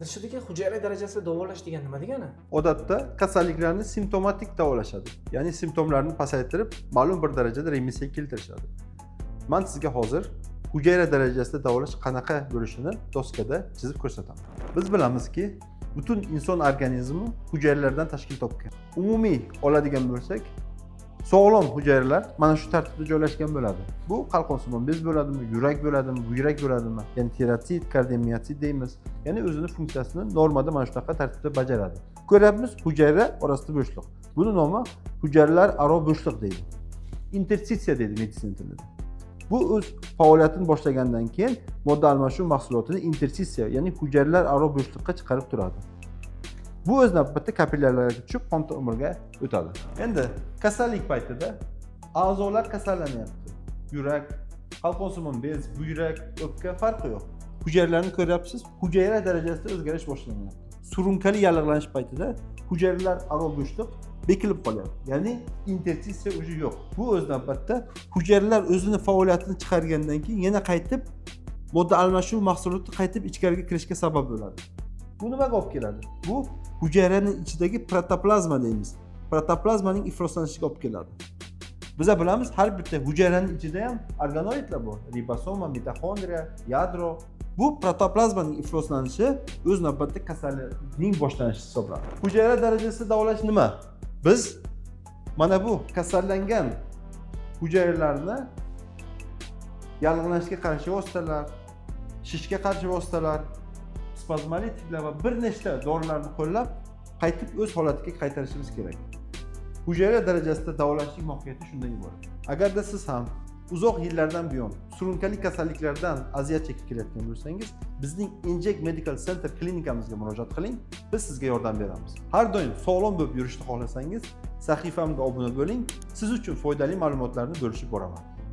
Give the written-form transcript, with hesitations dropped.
Dilshod aka, hujayra darajasida davolash degan nima degani? Odatda kasalliklarni simptomatik davolashadi. Ya'ni simptomlarni pasaytirib, ma'lum bir darajada remissiyaga keltirishadi. Men sizga hozir hujayra darajasida davolash qanaqa bo'lishini doskada chizib ko'rsataman. Biz bilamizki, butun inson organizmi hujayralardan tashkil topgan. Umumiy oladigan bo'lsak, sog'lom hujayralar mana shu tartibda joylashgan bo'ladi. Bu qalqonsimon bez bo'ladimi, yurak bo'ladimi, buyrak bo'ladimi? Ya'ni tirosit, kardiomiyosit deymiz. Ya'ni o'zini funksiyasini normada mana shunaqa tartibda bajaradi. Ko'ryapmiz, hujayra orasida bo'shliq. Buni nomi hujayralar aro bo'shliq deydi. Interstitsiya deydi meditsina tilida. Bu o'z faoliyatini boshlagandan keyin modda almashuv mahsulotini interstitsiya, ya'ni hujayralar aro bo'shliqqa chiqarib turadi. Bu o'z navbatida kapillyarlarga tushib, qon tomirga o'tadi. Endi kasallik paytida a'zolar kasallanyapti. Yurak, qalqonsimon bez, buyrak, o'pka farqi yo'q. Hujayralarni ko'ryapsiz, hujayra darajasida o'zgarish boshlanyapti. Surunkali yallig'lanish paytida hujayralar aro bo'shliq bekilib qolyapti. Ya'ni interstitsiya o'zi yo'q. Bu o'z navbatida hujayralar o'zini faoliyatini chiqargandan keyin yana qaytib modda almashuv mahsuloti qaytib ichkariga kirishga sabab bo'ladi. Bu nimaga olib keladi? Bu hujayraning ichidagi protoplazma deymiz. Protoplazmaning ifloslanishiga olib keladi. Biz bilamiz, har bitta hujayraning ichida ham organoidlar bor. Ribosoma, mitoxondriya, yadro. Bu protoplazmaning ifloslanishi o'z navbatida kasallikning boshlanishi hisoblanadi. Hujayra darajasida davolash nima? Biz mana bu kasallangan hujayralarni yallig'lanishga qarshi vositalar, shishga qarshi vositalar, spazmolitiklar va bir nechta dorilarni qo'llab qaytib o'z holatiga qaytarishimiz kerak. Hujayra darajasida davolashning mohiyati shundan iborat. Agarda siz ham uzoq yillardan buyon surunkali kasalliklardan aziyat chekib kelayotgan bo'lsangiz, bizning Inject Medical Center klinikamizga murojaat qiling, biz sizga yordam beramiz. Har doim sog'lom bo'lib yurishni xohlasangiz, sahifamga obuna bo'ling, siz uchun foydali ma'lumotlarni bo'lishib boraman.